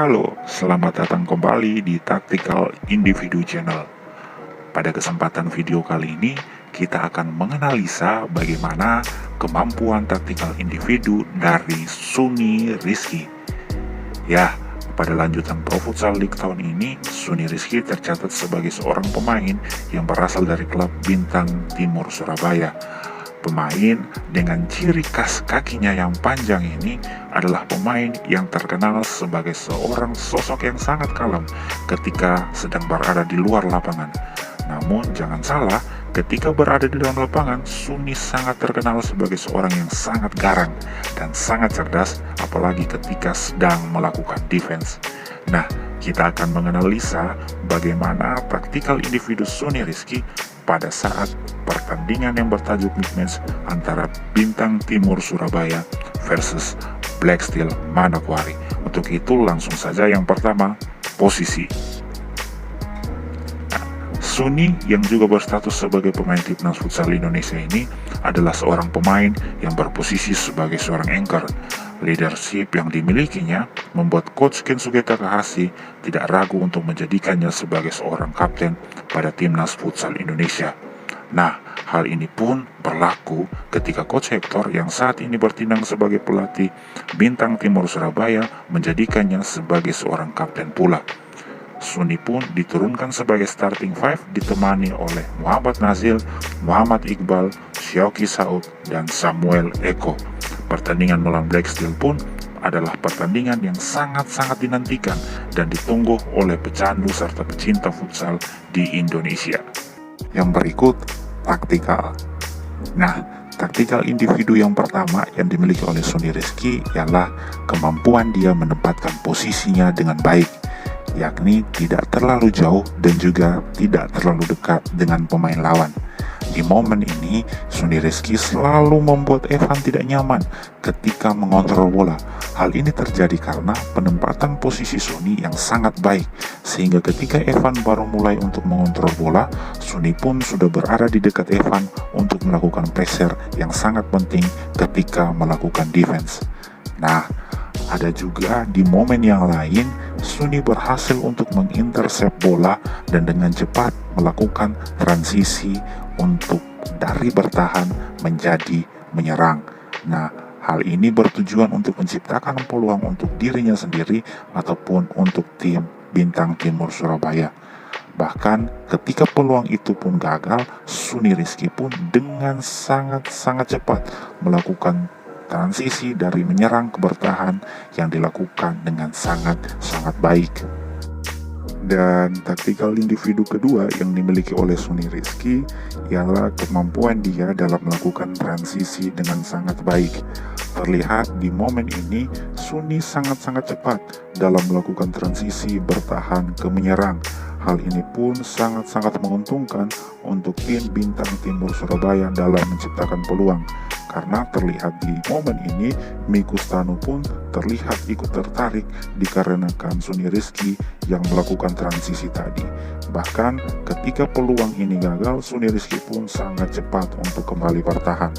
Halo, selamat datang kembali di Tactical Individu Channel. Pada kesempatan video kali ini, kita akan menganalisa bagaimana kemampuan taktikal individu dari Sunny Rizky. Ya, pada lanjutan Pro Futsal League tahun ini, Sunny Rizky tercatat sebagai seorang pemain yang berasal dari klub Bintang Timur Surabaya. Pemain dengan ciri khas kakinya yang panjang ini adalah pemain yang terkenal sebagai seorang sosok yang sangat kalem ketika sedang berada di luar lapangan. Namun jangan salah, ketika berada di dalam lapangan, Sunny sangat terkenal sebagai seorang yang sangat garang dan sangat cerdas, apalagi ketika sedang melakukan defense. Nah, kita akan menganalisa bagaimana taktikal individu Sunny Rizky pada saat pertandingan yang bertajuk Big Match antara Bintang Timur Surabaya versus Black Steel Manokwari. Untuk itu langsung saja yang pertama, posisi. Sunny yang juga berstatus sebagai pemain timnas futsal Indonesia ini adalah seorang pemain yang berposisi sebagai seorang anchor. Leadership yang dimilikinya membuat Coach Kensuke Takahashi tidak ragu untuk menjadikannya sebagai seorang kapten pada timnas futsal Indonesia. Nah, hal ini pun berlaku ketika Coach Hector yang saat ini bertindak sebagai pelatih Bintang Timur Surabaya menjadikannya sebagai seorang kapten pula. Sunny pun diturunkan sebagai starting five ditemani oleh Muhammad Nazil, Muhammad Iqbal, Syauqi Saud, dan Samuel Eko. Pertandingan melawan Black Steel pun adalah pertandingan yang sangat-sangat dinantikan dan ditunggu oleh pecandu serta pecinta futsal di Indonesia. Yang berikut, taktikal. Nah, taktikal individu yang pertama yang dimiliki oleh Sunny Rizky ialah kemampuan dia menempatkan posisinya dengan baik, yakni tidak terlalu jauh dan juga tidak terlalu dekat dengan pemain lawan. Di momen ini, Sunny Rizky selalu membuat Evan tidak nyaman ketika mengontrol bola. Hal ini terjadi karena penempatan posisi Sunny yang sangat baik, sehingga ketika Evan baru mulai untuk mengontrol bola, Sunny pun sudah berada di dekat Evan untuk melakukan pressure yang sangat penting ketika melakukan defense. Nah, ada juga di momen yang lain, Sunny berhasil untuk mengintercept bola dan dengan cepat melakukan transisi untuk dari bertahan menjadi menyerang. Nah, hal ini bertujuan untuk menciptakan peluang untuk dirinya sendiri ataupun untuk tim Bintang Timur Surabaya. Bahkan ketika peluang itu pun gagal, Sunny Rizky pun dengan sangat-sangat cepat melakukan transisi dari menyerang ke bertahan yang dilakukan dengan sangat-sangat baik. Dan taktikal individu kedua yang dimiliki oleh Sunny Rizky ialah kemampuan dia dalam melakukan transisi dengan sangat baik. Terlihat di momen ini, Sunny sangat-sangat cepat dalam melakukan transisi bertahan ke menyerang. Hal ini pun sangat-sangat menguntungkan untuk tim Bintang Timur Surabaya dalam menciptakan peluang. Karena terlihat di momen ini, Miku Stanu pun terlihat ikut tertarik dikarenakan Sunny Rizky yang melakukan transisi tadi. Bahkan ketika peluang ini gagal, Sunny Rizky pun sangat cepat untuk kembali bertahan.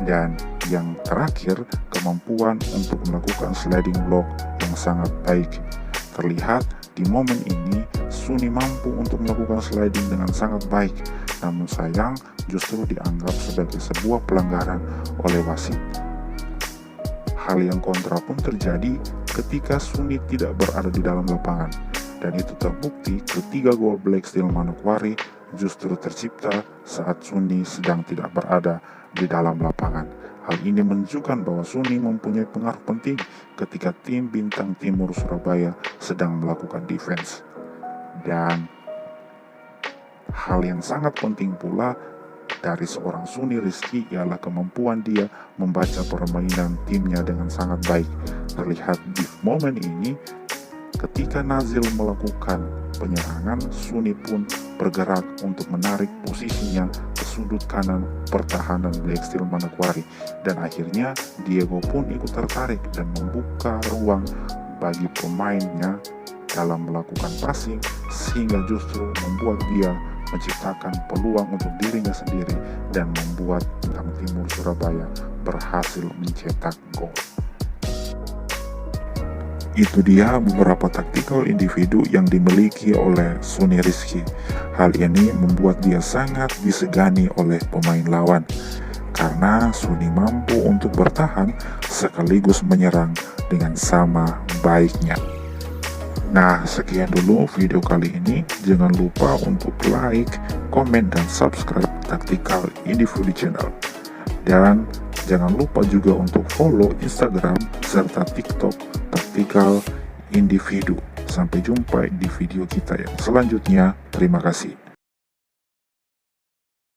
Dan yang terakhir, kemampuan untuk melakukan sliding block yang sangat baik. Terlihat di momen ini, Sunny mampu untuk melakukan sliding dengan sangat baik. Namun sayang, justru dianggap sebagai sebuah pelanggaran oleh wasit. Hal yang kontra pun terjadi ketika Sunny tidak berada di dalam lapangan. Dan itu terbukti ketiga gol Black Steel Manokwari justru tercipta saat Sunny sedang tidak berada di dalam lapangan. Hal ini menunjukkan bahwa Sunny mempunyai pengaruh penting ketika tim Bintang Timur Surabaya sedang melakukan defense. Dan hal yang sangat penting pula dari seorang Sunny Rizky ialah kemampuan dia membaca permainan timnya dengan sangat baik. Terlihat di momen ini, ketika Nazil melakukan penyerangan, Sunny pun bergerak untuk menarik posisinya ke sudut kanan pertahanan Black Steel Manokwari. Dan akhirnya Diego pun ikut tertarik dan membuka ruang bagi pemainnya dalam melakukan passing, sehingga justru membuat dia menciptakan peluang untuk dirinya sendiri dan membuat Bintang Timur Surabaya berhasil mencetak gol. Itu dia beberapa taktikal individu yang dimiliki oleh Sonny Rizky. Hal ini membuat dia sangat disegani oleh pemain lawan, karena Sonny mampu untuk bertahan sekaligus menyerang dengan sama baiknya. Nah, sekian dulu video kali ini. Jangan lupa untuk like, komen, dan subscribe Taktikal Individu Channel. Dan jangan lupa juga untuk follow Instagram serta TikTok Taktikal Individu. Sampai jumpa di video kita yang selanjutnya. Terima kasih.